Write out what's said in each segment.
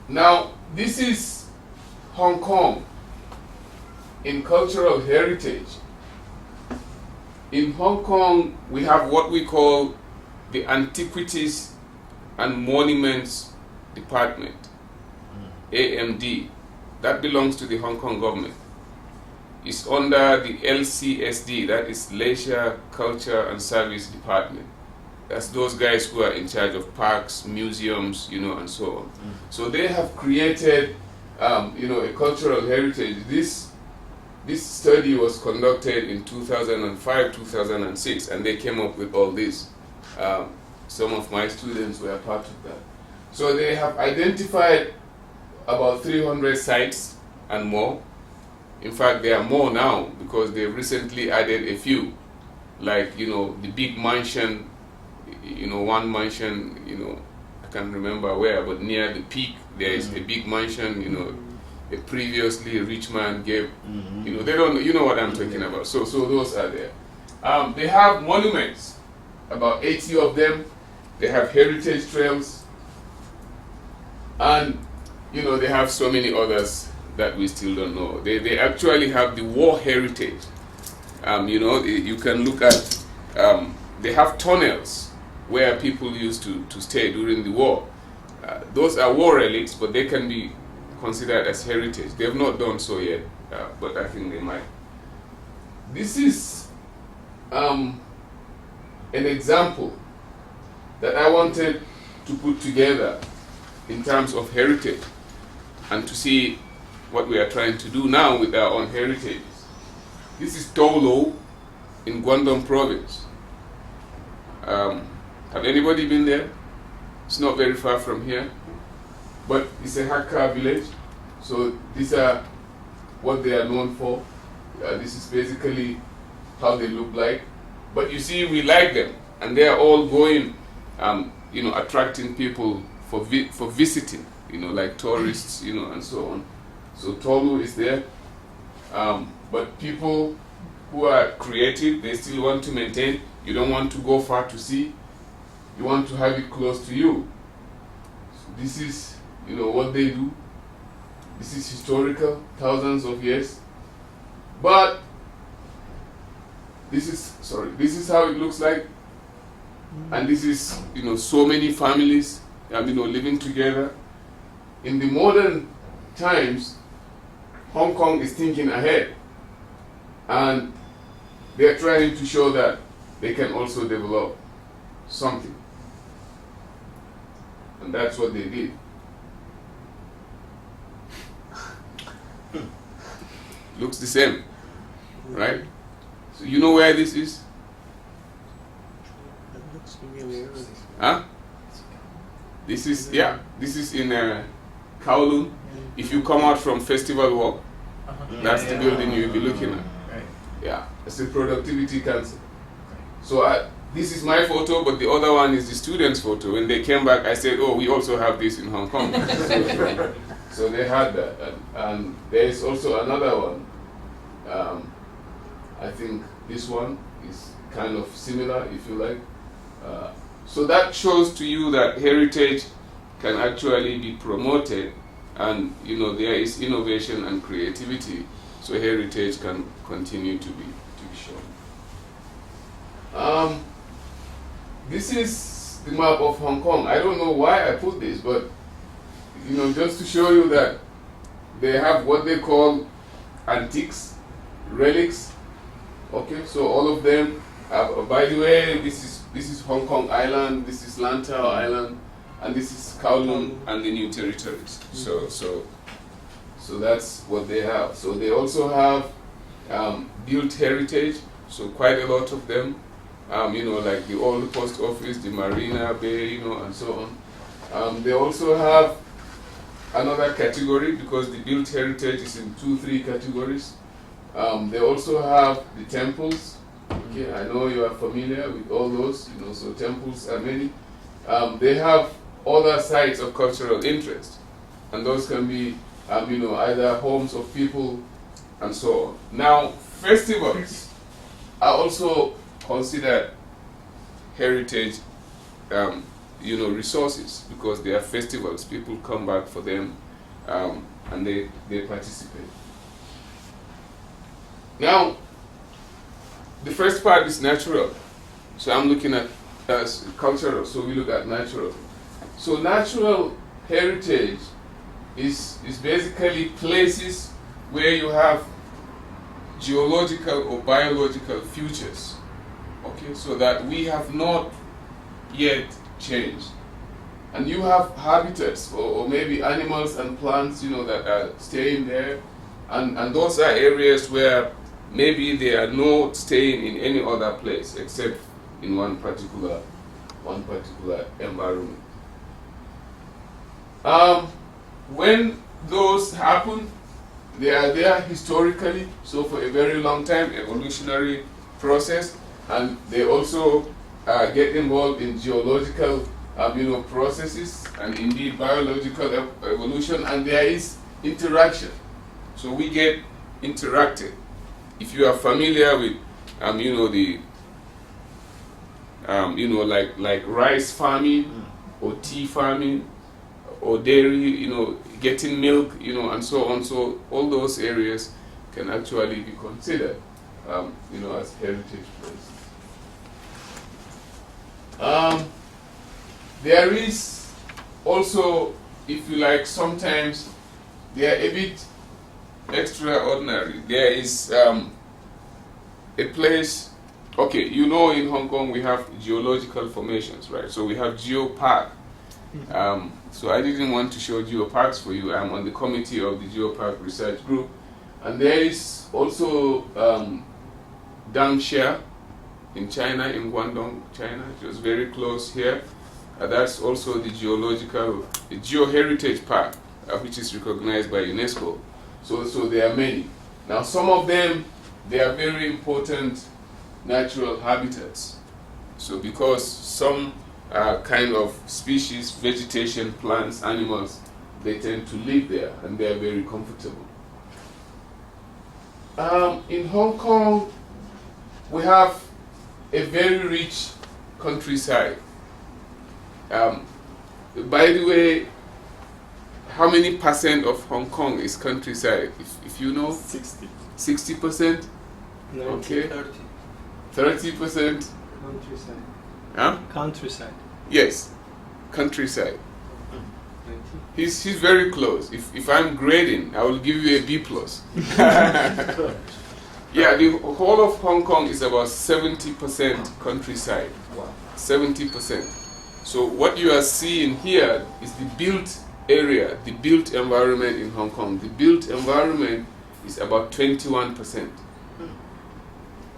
Now, this is Hong Kong in cultural heritage. In Hong Kong, we have what we call the Antiquities and Monuments Department, AMD. That belongs to the Hong Kong government. It's under the LCSD, that is Leisure, Culture and Service Department. That's those guys who are in charge of parks, museums, and so on. So they have created, a cultural heritage. This study was conducted in 2005, 2006, and they came up with all this. Some of my students were part of that. So they have identified about 300 sites and more. In fact, there are more now because they've recently added a few, like, the big mansion, one mansion, I can't remember where, but near the peak, there is a big mansion, a previously rich man gave, they don't, what I'm talking about. So those are there. They have monuments, about 80 of them. They have heritage trails, and they have so many others that we still don't know. They actually have the war heritage. You can look at, they have tunnels where people used to stay during the war. Those are war relics, but they can be considered as heritage. They have not done so yet, but I think they might. This is an example that I wanted to put together in terms of heritage and to see what we are trying to do now with our own heritages. This is Tolo in Guangdong province. Have anybody been there? It's not very far from here, but it's a Hakka village. So these are what they are known for. This is basically how they look like. But you see, we like them, and they are all going, attracting people for visiting, like tourists, and so on. So Tolu is there, but people who are creative, they still want to maintain. You don't want to go far to see. You want to have it close to you. So this is, what they do. This is historical, thousands of years. But this is how it looks like. And this is, so many families, living together. In the modern times, Hong Kong is thinking ahead. And they are trying to show that they can also develop something. And that's what they did. Looks the same, right? So you know where this is? That looks really early. Huh? This is in Kowloon. If you come out from Festival Walk, that's the building you'll be looking at. Right. Yeah, it's a productivity council. So this is my photo, but the other one is the students' photo. When they came back, I said, oh, we also have this in Hong Kong. So they had that. And there is also another one. I think this one is kind of similar, if you like. So that shows to you that heritage can actually be promoted, and there is innovation and creativity, so heritage can continue to be shown. This is the map of Hong Kong. I don't know why I put this, but just to show you that they have what they call antiques, relics. Okay, so all of them. By the way, this is Hong Kong Island, this is Lantau Island, and this is Kowloon and the New Territories. So that's what they have. So they also have built heritage. So quite a lot of them. Like the old post office, the Marina Bay, and so on. They also have another category because the built heritage is in 2-3 categories. They also have the temples. Okay, I know you are familiar with all those, so temples are many. They have other sites of cultural interest, and those can be, either homes of people and so on. Now, festivals are also considered heritage resources, because they are festivals. People come back for them, and they participate. Now, the first part is natural. So I'm looking at cultural. So we look at natural. So natural heritage is basically places where you have geological or biological features, okay, so that we have not yet changed. And you have habitats, or maybe animals and plants, that are staying there, and those are areas where maybe they are not staying in any other place except in one particular environment. When those happen, they are there historically, so for a very long time, evolutionary process, and they also get involved in geological processes, and indeed biological evolution, and there is interaction. So we get interacted. If you are familiar with like rice farming or tea farming or dairy, getting milk, and so on. So all those areas can actually be considered, as heritage places. There is also, if you like, sometimes they are a bit extraordinary. There is a place, okay, in Hong Kong we have geological formations, right? So we have geopark. So I didn't want to show geoparks for you. I'm on the committee of the Geopark Research Group. And there is also Dangsha in China, in Guangdong, China, just very close here. That's also the Geoheritage Park, which is recognized by UNESCO. So there are many. Now some of them, they are very important natural habitats. So because some kind of species, vegetation, plants, animals, they tend to live there, and they are very comfortable. In Hong Kong, we have a very rich countryside. By the way, how many percent of Hong Kong is countryside? If you know? 60. 60%? Okay. 30%? Countryside. Huh? Countryside. Yes, countryside. He's very close. If I'm grading, I will give you a B+. Yeah, the whole of Hong Kong is about 70% countryside. Wow. 70%. So what you are seeing here is the built area, the built environment in Hong Kong. The built environment is about 21%.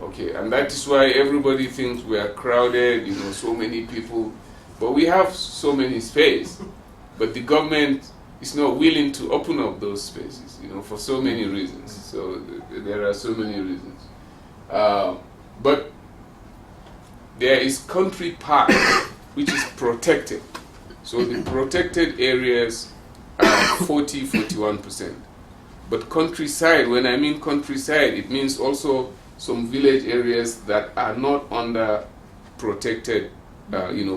Okay, and that is why everybody thinks we are crowded, so many people. But we have so many space. But the government is not willing to open up those spaces, for so many reasons. So there are so many reasons. But there is country park, which is protected. So the protected areas are 41%. But countryside, when I mean countryside, it means also some village areas that are not under protected,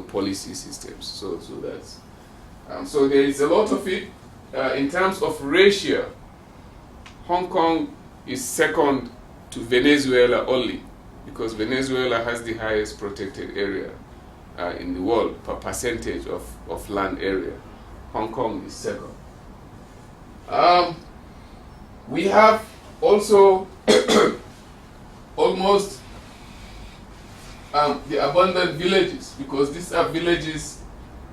policy systems. So that's so there is a lot of it. In terms of ratio, Hong Kong is second to Venezuela only, because Venezuela has the highest protected area in the world per percentage of land area. Hong Kong is second. We have also almost the abandoned villages, because these are villages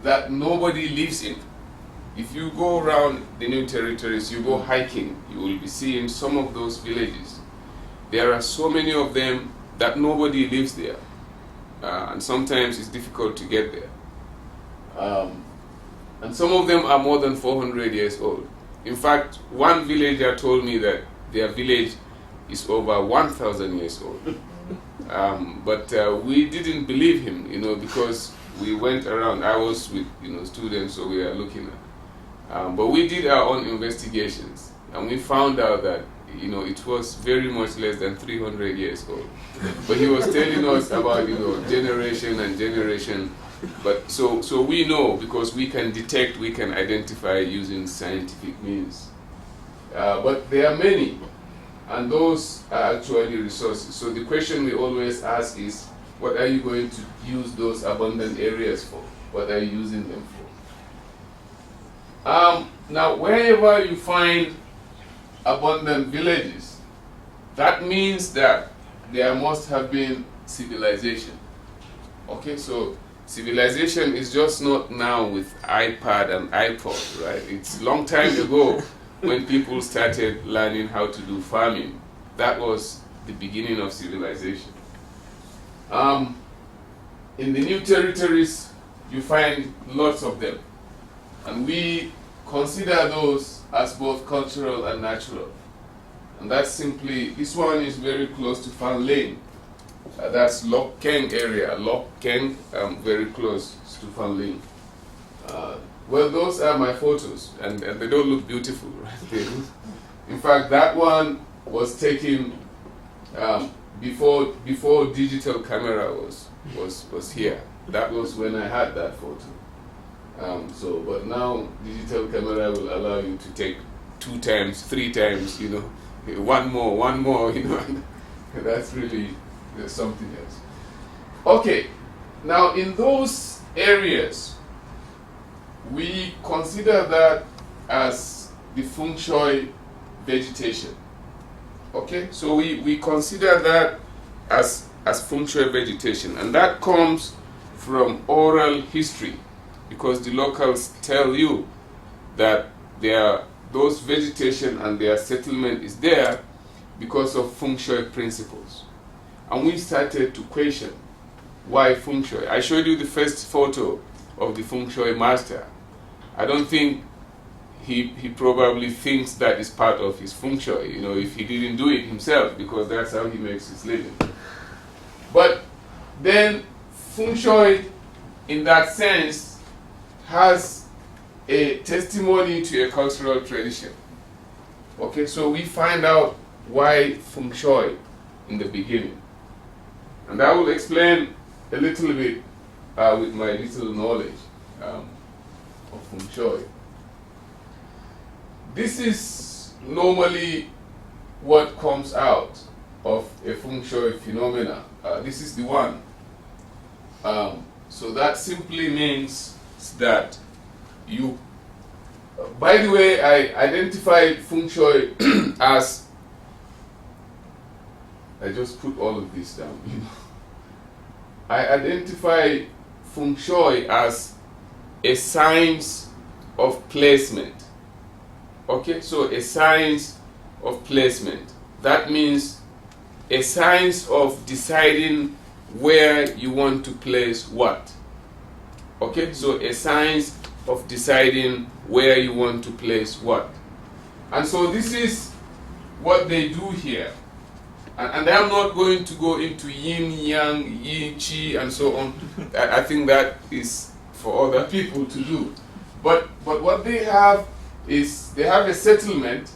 that nobody lives in. If you go around the New Territories, you go hiking, you will be seeing some of those villages. There are so many of them that nobody lives there, and sometimes it's difficult to get there. And some of them are more than 400 years old. In fact, one villager told me that their village is over 1,000 years old. But we didn't believe him, because we went around. I was with students, so we were looking at. But we did our own investigations, and we found out that it was very much less than 300 years old. But he was telling us about generation and generation But so we know because we can detect, we can identify using scientific means. But there are many, and those are actually resources. So the question we always ask is, what are you going to use those abundant areas for? What are you using them for? Now, wherever you find abundant villages, that means that there must have been civilization. Okay, so civilization is just not now with iPad and iPod, right? It's a long time ago when people started learning how to do farming. That was the beginning of civilization. In the new territories, you find lots of them. And we consider those as both cultural and natural. And that's simply, this one is very close to Fan Lane. That's Lok Keng area. Lok Keng, very close to Fan Lane. Well, those are my photos, and they don't look beautiful, right? In fact, that one was taken before digital camera was here. That was when I had that photo. But now digital camera will allow you to take 2 times, 3 times, one more, that's really something else. Okay, now in those areas, we consider that as the feng shui vegetation. Okay, so we consider that as feng shui vegetation, and that comes from oral history, because the locals tell you that those vegetation and their settlement is there because of feng shui principles. And we started to question why feng shui. I showed you the first photo of the feng shui master. I don't think he probably thinks that is part of his feng shui, if he didn't do it himself, because that's how he makes his living. But then feng shui, in that sense, has a testimony to a cultural tradition. Okay, so we find out why feng shui in the beginning. And I will explain a little bit with my little knowledge of feng shui. This is normally what comes out of a feng shui phenomena. This is the one. So that simply means that you, by the way, I identified feng shui as, I just put all of this down, I identify feng shui as a science of placement. Okay, so a science of placement. That means a science of deciding where you want to place what. Okay, so a science of deciding where you want to place what. And so this is what they do here. And I'm not going to go into yin, yang, yin, chi, and so on. I think that is for other people to do. But what they have is they have a settlement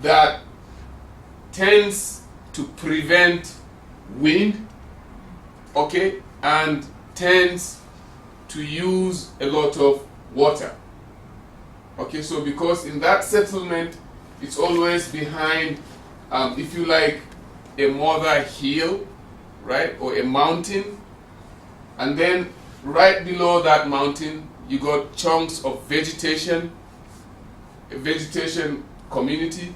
that tends to prevent wind, okay, and tends to use a lot of water. Okay, so because in that settlement, it's always behind, if you like, a mother hill, right, or a mountain, and then right below that mountain, you got chunks of vegetation, a vegetation community.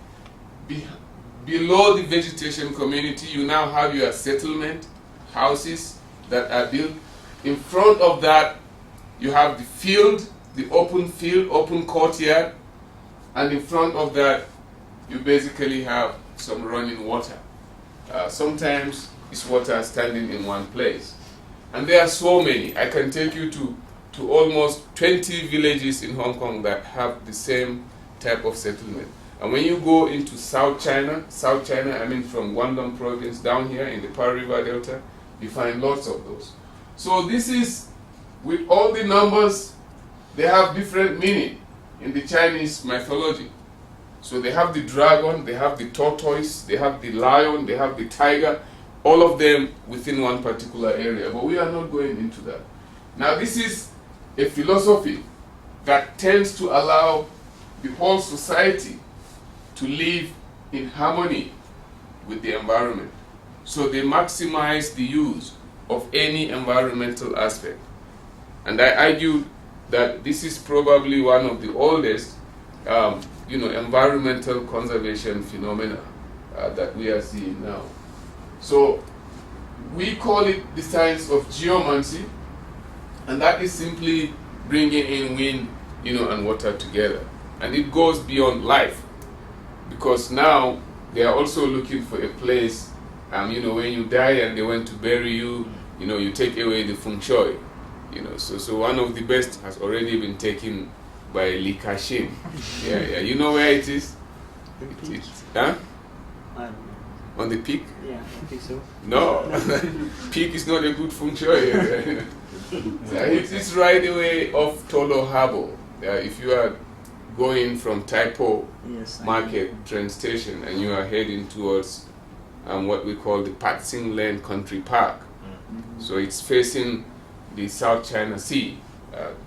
Below the vegetation community, you now have your settlement, houses that are built. In front of that, you have the field, the open courtyard, and in front of that, you basically have some running water. Sometimes it's water standing in one place. And there are so many. I can take you to almost 20 villages in Hong Kong that have the same type of settlement. And when you go into South China, I mean from Guangdong province down here in the Pearl River Delta, you find lots of those. So this is, with all the numbers, they have different meaning in the Chinese mythology. So they have the dragon, they have the tortoise, they have the lion, they have the tiger, all of them within one particular area. But we are not going into that. Now this is a philosophy that tends to allow the whole society to live in harmony with the environment. So they maximize the use of any environmental aspect. And I argue that this is probably one of the oldest environmental conservation phenomena that we are seeing now. So we call it the science of geomancy, and that is simply bringing in wind, and water together. And it goes beyond life, because now they are also looking for a place, when you die and they want to bury you, you take away the feng shui, So one of the best has already been taken by Li Ka-shing. Yeah. You know where it is? Huh? I don't know. On the peak? Yeah, I think so. No, peak is not a good feng shui. It's right away off Tolo Harbor. If you are going from Taipo Market train station and you are heading towards what we call the Patsing Lane Country Park. So it's facing the South China Sea,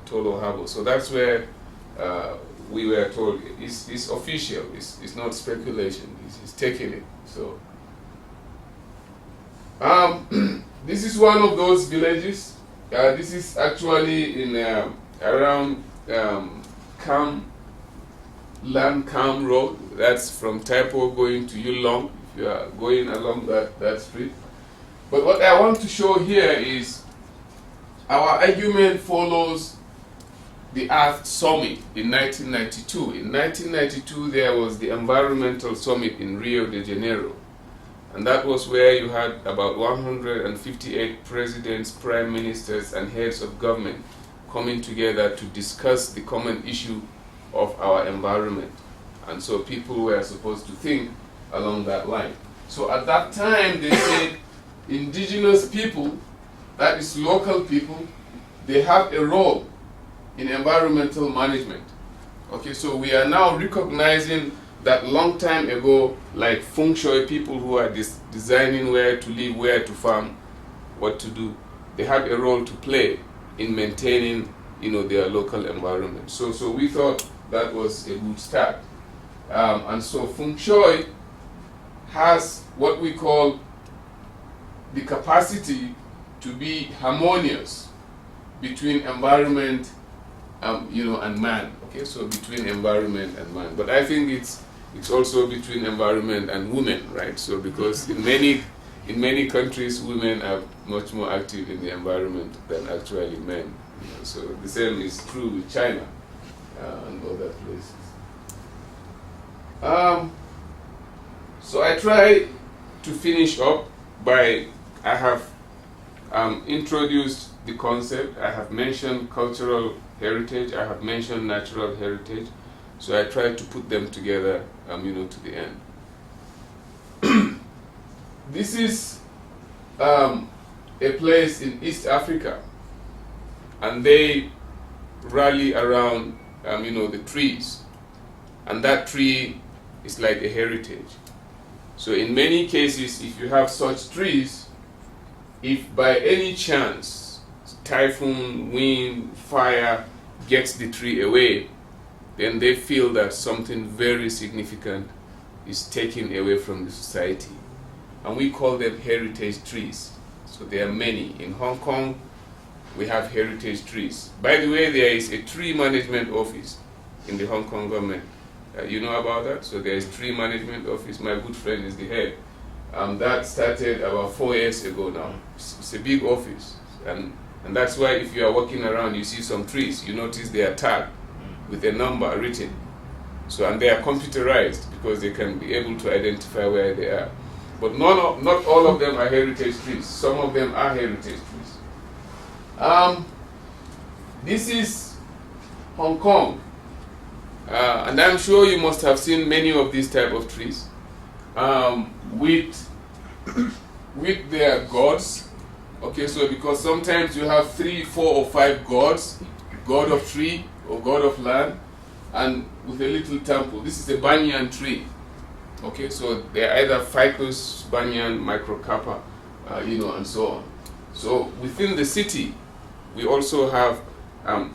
Tolo Harbor. So that's where we were told it's official, it's not speculation, he's taking it. So this is one of those villages. This is actually in around Lan Kam Road. That's from Taipo going to Yulong, if you are going along that street. But what I want to show here is our argument follows the Earth Summit in 1992. In 1992, there was the Environmental Summit in Rio de Janeiro. And that was where you had about 158 presidents, prime ministers, and heads of government coming together to discuss the common issue of our environment. And so people were supposed to think along that line. So at that time, they said indigenous people, that is local people, they have a role in environmental management. Okay, so we are now recognizing that long time ago, like feng shui people who are designing where to live, where to farm, what to do, they have a role to play in maintaining, their local environment. So we thought that was a good start. And so feng shui has what we call the capacity to be harmonious between environment, and man. Okay, so between environment and man. But I think it's also between environment and women, right? So because in many countries, women are much more active in the environment than actually men. So the same is true with China and other places. So I try to finish up by, I have introduced the concept, I have mentioned cultural heritage, I have mentioned natural heritage, so I try to put them together, to the end. This is a place in East Africa, and they rally around, the trees, and that tree is like a heritage. So in many cases, if you have such trees, if by any chance typhoon, wind, fire gets the tree away, then they feel that something very significant is taken away from the society. And we call them heritage trees. So there are many. In Hong Kong, we have heritage trees. By the way, there is a tree management office in the Hong Kong government. You know about that? So there is tree management office. My good friend is the head. That started about 4 years ago now. It's a big office. And that's why if you are walking around, you see some trees, you notice they are tagged with a number written. So, and they are computerized because they can be able to identify where they are. But not all of them are heritage trees. Some of them are heritage trees. This is Hong Kong. And I'm sure you must have seen many of these type of trees with their gods. Okay, so because sometimes you have 3, 4, or 5 gods, god of tree or god of land, and with a little temple. This is a banyan tree. Okay, so they're either ficus, banyan, microcarpa, and so on. So within the city, we also have,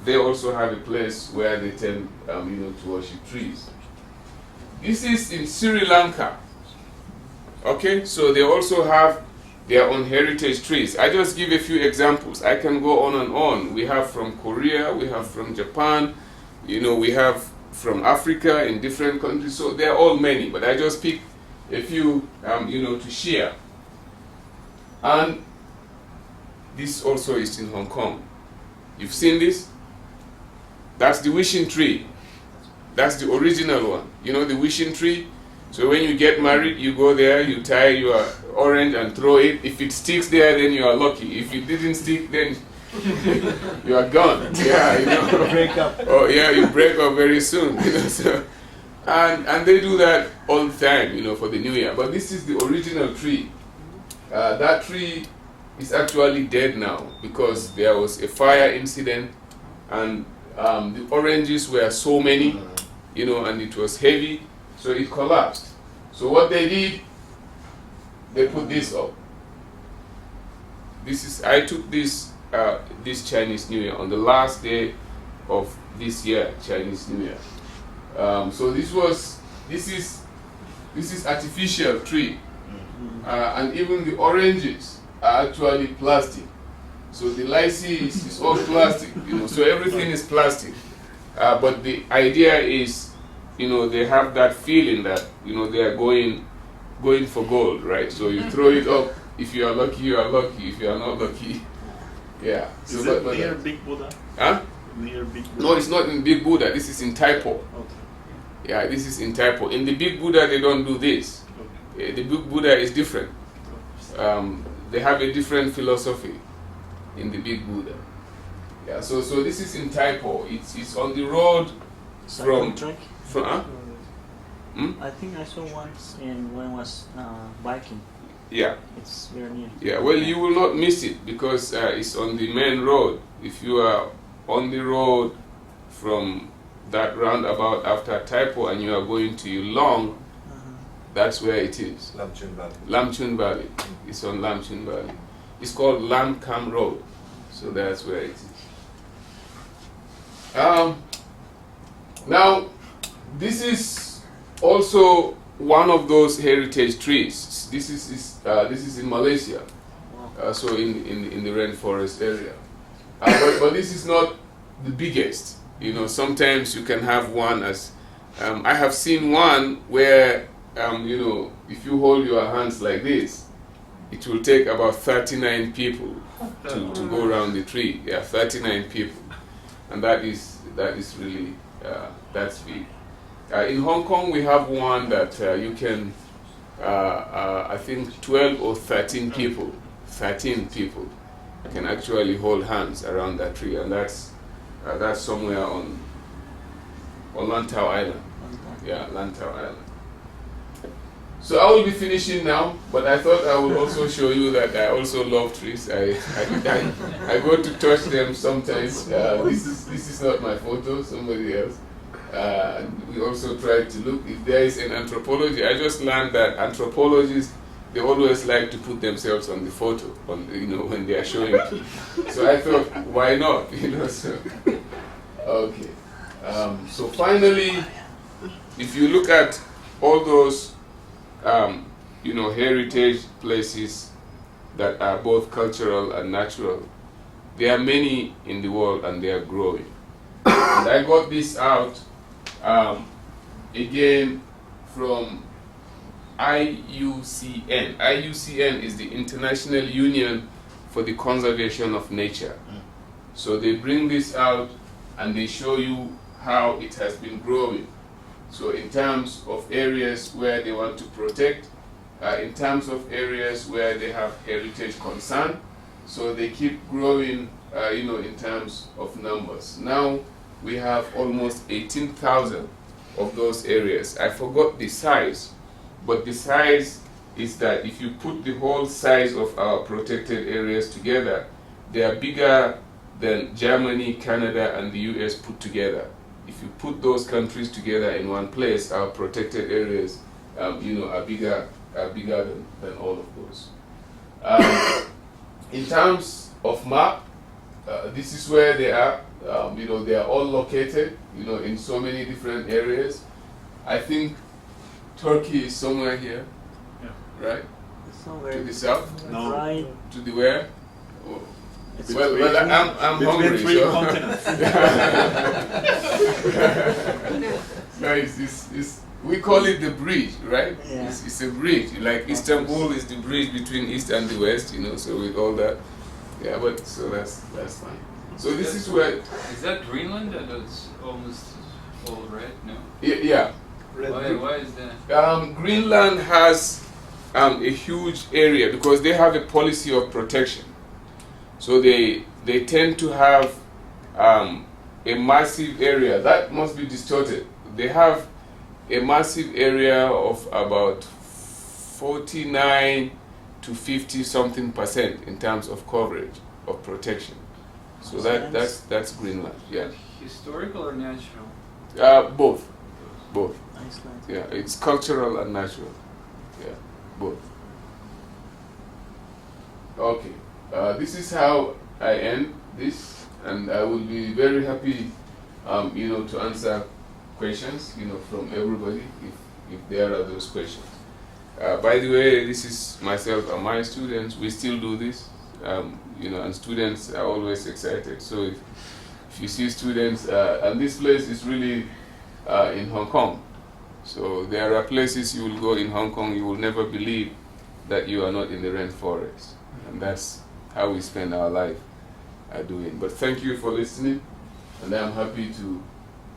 they also have a place where they tend, to worship trees. This is in Sri Lanka. Okay, so they also have their own heritage trees. I just give a few examples. I can go on and on. We have from Korea, we have from Japan, we have from Africa in different countries. So they're all many, but I just pick a few, to share. And this also is in Hong Kong. You've seen this? That's the wishing tree. That's the original one. The wishing tree. So when you get married, you go there, you tie your orange and throw it. If it sticks there, then you are lucky. If it didn't stick, then you are gone. Yeah, Break up. Oh yeah, you break up very soon. So, and they do that all the time, for the New Year. But this is the original tree. That tree is actually dead now because there was a fire incident, and the oranges were so many, and it was heavy. So it collapsed. So what they did, they put this up. I took this Chinese New Year on the last day of this year, Chinese New Year. So this is artificial tree, and even the oranges are actually plastic. So the lychee is all plastic, So everything is plastic. But the idea is, they have that feeling that, they are going for gold, right? So you throw it up. If you are lucky, you are lucky. If you are not lucky, yeah. So Is it near Big Buddha? Huh? Near Big Buddha? No, it's not in Big Buddha. This is in Taipo. Okay. Yeah, this is in Taipo. In the Big Buddha, they don't do this. Okay. The Big Buddha is different. They have a different philosophy in the Big Buddha. Yeah. So this is in Taipo. It's on the road Cycle track? Huh? I think I saw once when I was biking. Yeah. It's very near. Yeah, well, you will not miss it because it's on the main road. If you are on the road from that roundabout after Taipo and you are going to Yulong, that's where it is. Lam Chun Valley. Lam Chun Valley. It's on Lam Chun Valley. It's called Lam Kam Road. So that's where it is. Now, this is also one of those heritage trees. This is in Malaysia, so in the rainforest area. But this is not the biggest. Sometimes you can have one as I have seen one where if you hold your hands like this, it will take about 39 people to go around the tree. Yeah, 39 people, and that is really that's big. In Hong Kong, we have one that you can, I think 12 or 13 people can actually hold hands around that tree, and that's somewhere on Lantau Island. Yeah, Lantau Island. So I will be finishing now, but I thought I would also show you that I also love trees. I go to touch them sometimes. This is not my photo, somebody else. We also try to look if there is an anthropology. I just learned that anthropologists, they always like to put themselves on the photo, when they are showing it. So I thought, why not? So okay. So finally, if you look at all those, heritage places that are both cultural and natural, there are many in the world and they are growing. And I got this out again from IUCN. IUCN is the International Union for the Conservation of Nature. So they bring this out and they show you how it has been growing. So in terms of areas where they want to protect, in terms of areas where they have heritage concern, so they keep growing, in terms of numbers. Now we have almost 18,000 of those areas. I forgot the size, but the size is that if you put the whole size of our protected areas together, they are bigger than Germany, Canada, and the US put together. If you put those countries together in one place, our protected areas, are bigger than all of those. In terms of map, this is where they are. They are all located, in so many different areas. I think Turkey is somewhere here, right? Somewhere To the south? No. right. To the where? Oh. It's Well, I'm Between hungry. three So. continents. No, we call it the bridge, right? Yeah. It's a bridge. Like Istanbul is the bridge between East and the West, so with all that. Yeah, but so that's fine. So this is where. Is that Greenland? That's almost all red, no? Yeah. Why is that? Greenland has a huge area because they have a policy of protection. So they tend to have a massive area that must be distorted. They have a massive area of about 49 to 50 something percent in terms of coverage of protection. So that's Greenland. Yeah. Historical or natural? Both. Iceland. Yeah, it's cultural and natural. Yeah, both. Okay. This is how I end this, and I will be very happy, to answer questions, from everybody if there are those questions. By the way, this is myself and my students. We still do this, and students are always excited. So if you see students, and this place is really in Hong Kong. So there are places you will go in Hong Kong, you will never believe that you are not in the rainforest. And that's how we spend our life doing. But thank you for listening, and I'm happy to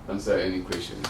answer any questions.